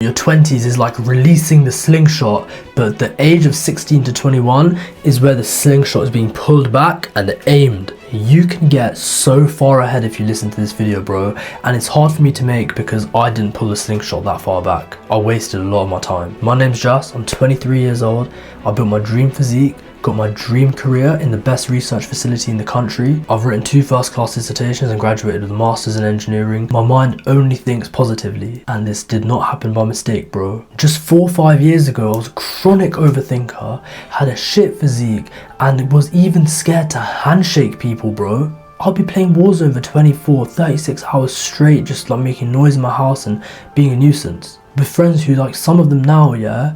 Your 20s is like releasing the slingshot, but the age of 16 to 21 is where the slingshot is being pulled back and aimed. You can get so far ahead if you listen to this video, bro, and it's hard for me to make because I didn't pull the slingshot that far back. I wasted a lot of my time. My name's Jas, I'm 23 years old, I built my dream physique, got my dream career in the best research facility in the country. I've written 2 first-class dissertations and graduated with a master's in engineering. My mind only thinks positively, and this did not happen by mistake, bro. Just 4 or 5 years ago, I was a chronic overthinker, had a shit physique, and was even scared to handshake people, bro. I'll be playing Warzone for 24, 36 hours straight, just like making noise in my house and being a nuisance. With friends who, like some of them now, yeah,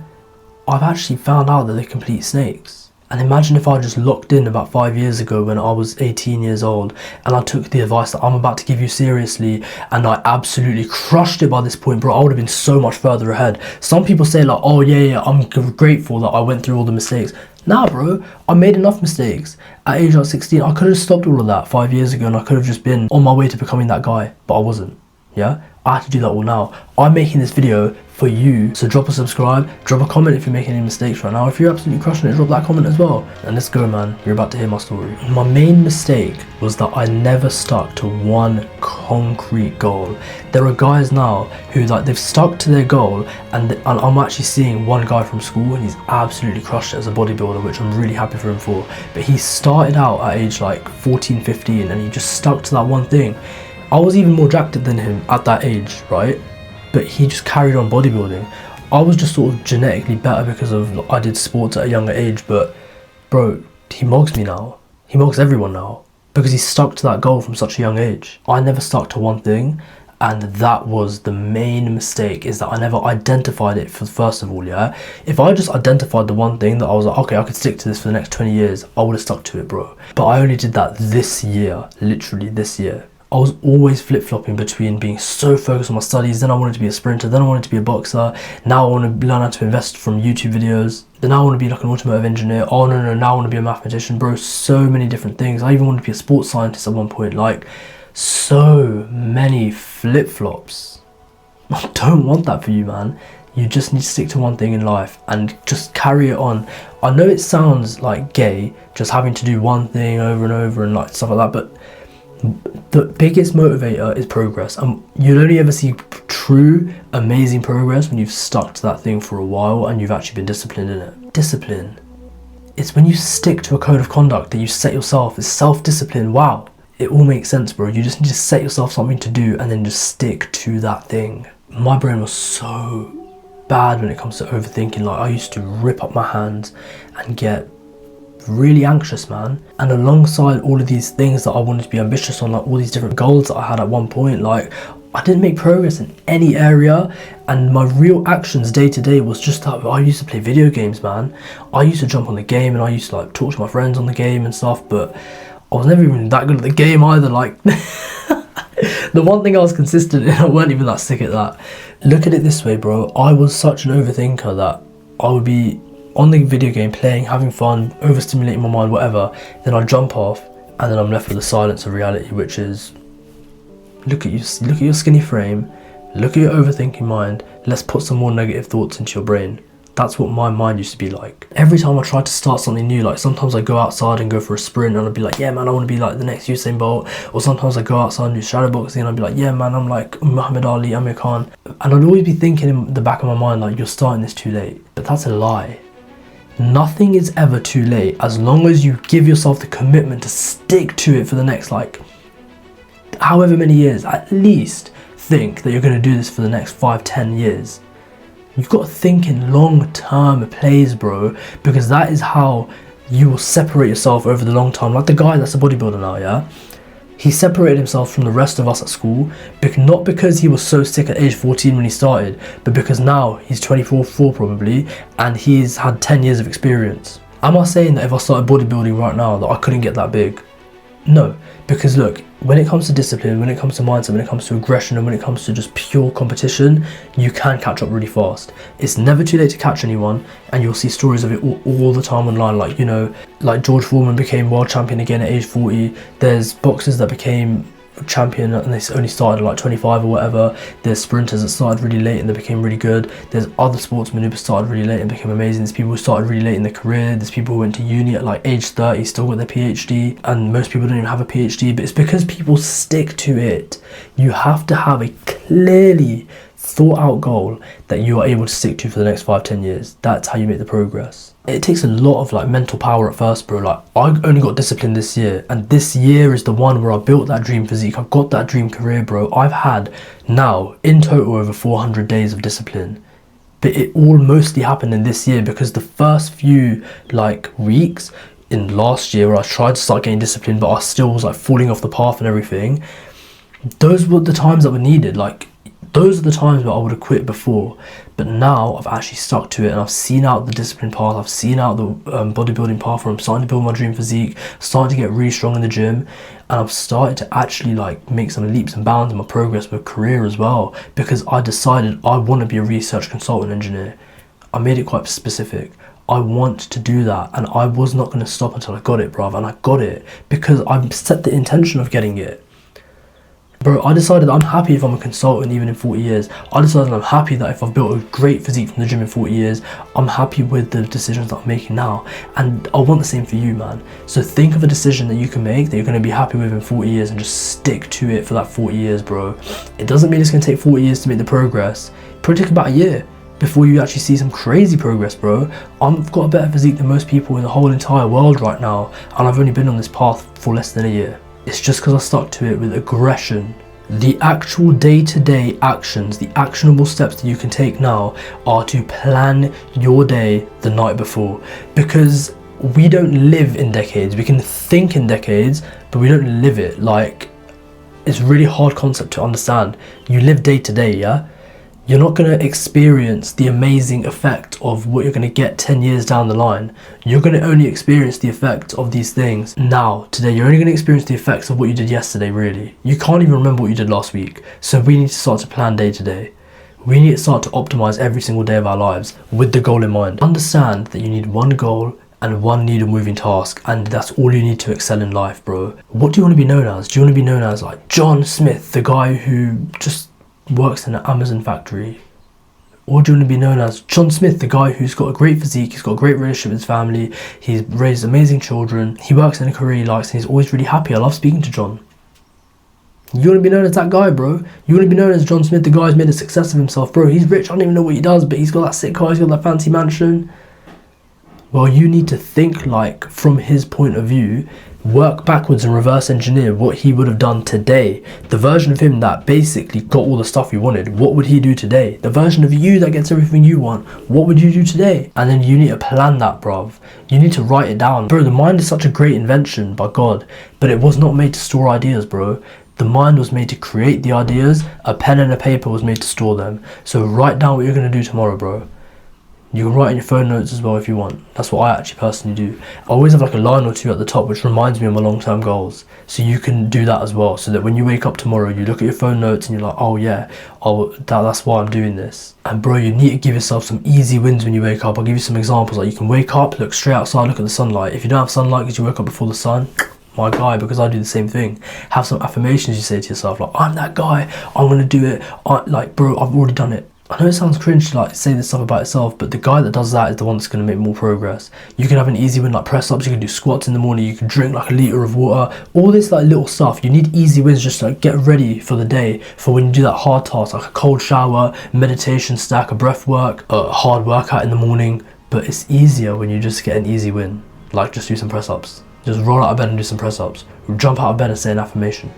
I've actually found out that they're complete snakes. And imagine if I just locked in about 5 years ago when I was 18 years old and I took the advice that I'm about to give you seriously and I absolutely crushed it by this point, bro. I would have been so much further ahead. Some people say like, oh yeah, I'm grateful that I went through all the mistakes. Nah, bro, I made enough mistakes. At age like 16, I could have stopped all of that 5 years ago and I could have just been on my way to becoming that guy, but I wasn't, yeah? I had to do that all now. I'm making this video for you, so drop a subscribe, drop a comment if you're making any mistakes right now. If you're absolutely crushing it, drop that comment as well. And let's go, man. You're about to hear my story. My main mistake was that I never stuck to one concrete goal. There are guys now who like they've stuck to their goal, and I'm actually seeing one guy from school and he's absolutely crushed it as a bodybuilder, which I'm really happy for him for. But he started out at age like 14, 15 and he just stuck to that one thing. I was even more jacked than him at that age, right? But he just carried on bodybuilding. I was just sort of genetically better because of I did sports at a younger age, but bro, he mogs me now. He mogs everyone now because he stuck to that goal from such a young age. I never stuck to one thing, and that was the main mistake, is that I never identified it first of all, yeah? If I just identified the one thing that I was like, okay, I could stick to this for the next 20 years, I would have stuck to it, bro. But I only did that this year, literally this year. I was always flip-flopping between being so focused on my studies, then I wanted to be a sprinter, then I wanted to be a boxer, now I want to learn how to invest from YouTube videos, then I want to be like an automotive engineer, oh no, now I want to be a mathematician, bro, so many different things. I even wanted to be a sports scientist at one point, like, so many flip-flops. I don't want that for you, man. You just need to stick to one thing in life and just carry it on. I know it sounds like gay, just having to do one thing over and over and like stuff like that, but the biggest motivator is progress, and you'll only ever see true amazing progress when you've stuck to that thing for a while and you've actually been disciplined in it. Discipline, it's when you stick to a code of conduct that you set yourself. It's self-discipline. Wow, it all makes sense, bro. You just need to set yourself something to do and then just stick to that thing. My brain was so bad when it comes to overthinking. Like, I used to rip up my hands and get really anxious, man. And alongside all of these things that I wanted to be ambitious on, like all these different goals that I had at one point, like I didn't make progress in any area, and my real actions day to day was just that I used to play video games, man. I used to jump on the game and I used to like talk to my friends on the game and stuff, but I was never even that good at the game either. Like the one thing I was consistent in, I weren't even that sick at that. Look at it this way, bro. I was such an overthinker that I would be on the video game playing, having fun, overstimulating my mind, whatever, then I jump off and then I'm left with the silence of reality, which is look at your skinny frame, look at your overthinking mind, let's put some more negative thoughts into your brain. That's what my mind used to be like. Every time I tried to start something new, like sometimes I go outside and go for a sprint and I'd be like, yeah man, I want to be like the next Usain Bolt. Or sometimes I go outside and do shadowboxing and I'd be like, yeah man, I'm like Muhammad Ali, Amir Khan. And I'd always be thinking in the back of my mind like, you're starting this too late. But that's a lie. Nothing is ever too late as long as you give yourself the commitment to stick to it for the next like however many years. At least think that you're going to do this for the next 5-10 years. You've got to think in long-term plays, bro, because that is how you will separate yourself over the long term. Like the guy that's a bodybuilder now, yeah? He separated himself from the rest of us at school, not because he was so sick at age 14 when he started, but because now he's 24 probably, and he's had 10 years of experience. Am I saying that if I started bodybuilding right now that I couldn't get that big? No, because look, when it comes to discipline, when it comes to mindset, when it comes to aggression, and when it comes to just pure competition, you can catch up really fast. It's never too late to catch anyone, and you'll see stories of it all the time online. Like, you know, like George Foreman became world champion again at age 40. There's boxers that became champion and they only started at like 25 or whatever. There's sprinters that started really late and they became really good. There's other sportsmen who started really late and became amazing. There's people who started really late in their career. There's people who went to uni at like age 30, still got their PhD, and most people don't even have a PhD, but it's because people stick to it. You have to have a clearly thought out goal that you are able to stick to for the next 5-10 years. That's how you make the progress. It takes a lot of like mental power at first, bro. Like, I only got disciplined this year, and this year is the one where I built that dream physique. I've got that dream career, bro. I've had now in total over 400 days of discipline, but it all mostly happened in this year because the first few like weeks in last year where I tried to start getting disciplined but I still was like falling off the path and everything, those were the times that were needed. Like, those are the times where I would have quit before, but now I've actually stuck to it and I've seen out the discipline path. I've seen out the bodybuilding path where I'm starting to build my dream physique, starting to get really strong in the gym, and I've started to actually like make some leaps and bounds in my progress with career as well, because I decided I want to be a research consultant engineer. I made it quite specific. I want to do that, and I was not going to stop until I got it, bruv, and I got it because I set the intention of getting it. Bro, I decided I'm happy if I'm a consultant even in 40 years. I decided I'm happy that if I've built a great physique from the gym in 40 years, I'm happy with the decisions that I'm making now. And I want the same for you, man. So think of a decision that you can make that you're going to be happy with in 40 years and just stick to it for that 40 years, bro. It doesn't mean it's going to take 40 years to make the progress. It probably take about a year before you actually see some crazy progress, bro. I've got a better physique than most people in the whole entire world right now, and I've only been on this path for less than a year. It's just because I stuck to it with aggression. The actual day-to-day actions, the actionable steps that you can take now are to plan your day the night before, because we don't live in decades. We can think in decades, but we don't live it. Like, it's a really hard concept to understand. You live day to day, yeah? You're not going to experience the amazing effect of what you're going to get 10 years down the line. You're going to only experience the effect of these things now, today. You're only going to experience the effects of what you did yesterday, really. You can't even remember what you did last week. So we need to start to plan day to day. We need to start to optimize every single day of our lives with the goal in mind. Understand that you need one goal and one needle moving task, and that's all you need to excel in life, bro. What do you want to be known as? Do you want to be known as like John Smith, the guy who just works in an Amazon factory? Or do you want to be known as John Smith, the guy who's got a great physique, he's got a great relationship with his family, he's raised amazing children, he works in a career he likes, and he's always really happy? I love speaking to John. You want to be known as that guy, bro. You want to be known as John Smith, the guy who's made a success of himself, bro. He's rich, I don't even know what he does, but he's got that sick car, he's got that fancy mansion. Well, you need to think like from his point of view, work backwards and reverse engineer what he would have done today. The version of him that basically got all the stuff you wanted, what would he do today? The version of you that gets everything you want, what would you do today? And then you need to plan that, bruv. You need to write it down. Bro, the mind is such a great invention by God, but it was not made to store ideas, bro. The mind was made to create the ideas. A pen and a paper was made to store them. So write down what you're going to do tomorrow, bro. You can write in your phone notes as well if you want. That's what I actually personally do. I always have like a line or two at the top which reminds me of my long-term goals. So you can do that as well, so that when you wake up tomorrow, you look at your phone notes and you're like, oh yeah, that's why I'm doing this. And bro, you need to give yourself some easy wins when you wake up. I'll give you some examples. Like, you can wake up, look straight outside, look at the sunlight. If you don't have sunlight because you woke up before the sun, my guy, because I do the same thing. Have some affirmations you say to yourself, like, I'm that guy, I'm gonna do it. Like, bro, I've already done it. I know it sounds cringe to like say this stuff about itself, but the guy that does that is the one that's going to make more progress. You can have an easy win like press ups, you can do squats in the morning, you can drink like a litre of water, all this like little stuff. You need easy wins just to like get ready for the day, for when you do that hard task, like a cold shower, meditation stack, a breath work, a hard workout in the morning. But it's easier when you just get an easy win, like just do some press ups. Just roll out of bed and do some press ups. Jump out of bed and say an affirmation.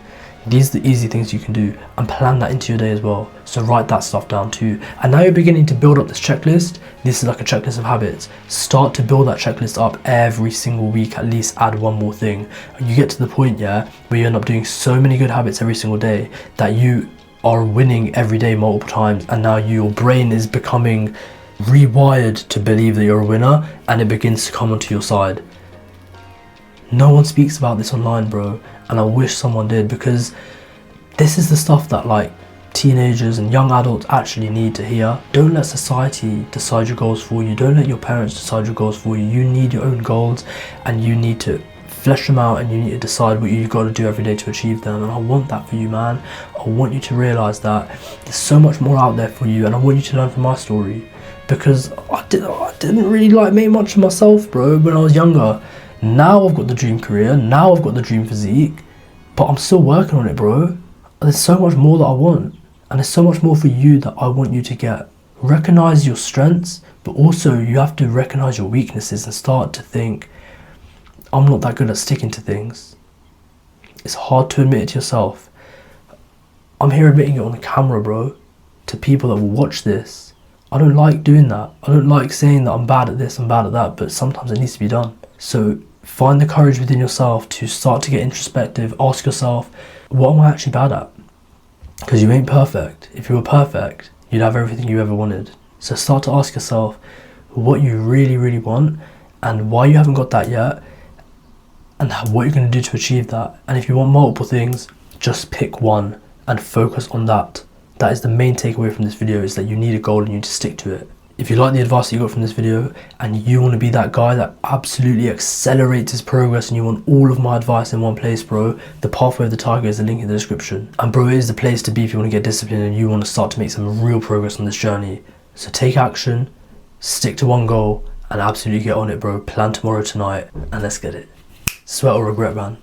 These are the easy things you can do, and plan that into your day as well. So write that stuff down too. And now you're beginning to build up this checklist. This is like a checklist of habits. Start to build that checklist up every single week. At least add one more thing. You get to the point, yeah, where you end up doing so many good habits every single day that you are winning every day multiple times, and now your brain is becoming rewired to believe that you're a winner, and it begins to come onto your side. No one speaks about this online, bro, and I wish someone did, because this is the stuff that like teenagers and young adults actually need to hear. Don't let society decide your goals for you. Don't let your parents decide your goals for you. You need your own goals, and you need to flesh them out and you need to decide what you got to do every day to achieve them. And I want that for you, man. I want you to realize that there's so much more out there for you, and I want you to learn from my story, because I didn't really like make much of myself, bro, when I was younger. Now I've got the dream career, now I've got the dream physique, but I'm still working on it, bro. There's so much more that I want, and there's so much more for you that I want you to get. Recognize your strengths, but also you have to recognize your weaknesses and start to think, I'm not that good at sticking to things. It's hard to admit it to yourself. I'm here admitting it on the camera, bro, to people that will watch this. I don't like doing that. I don't like saying that I'm bad at this, I'm bad at that, but sometimes it needs to be done. So find the courage within yourself to start to get introspective. Ask yourself, what am I actually bad at? Because you ain't perfect. If you were perfect, you'd have everything you ever wanted. So start to ask yourself what you really, really want and why you haven't got that yet, and what you're going to do to achieve that. And if you want multiple things, just pick one and focus on that. That is the main takeaway from this video, is that you need a goal and you need to stick to it. If you like the advice that you got from this video and you want to be that guy that absolutely accelerates his progress and you want all of my advice in one place, bro, the Pathway of the Tiger is the link in the description. And bro, it is the place to be if you want to get disciplined and you want to start to make some real progress on this journey. So take action, stick to one goal, and absolutely get on it, bro. Plan tomorrow tonight, and let's get it. Sweat or regret, man.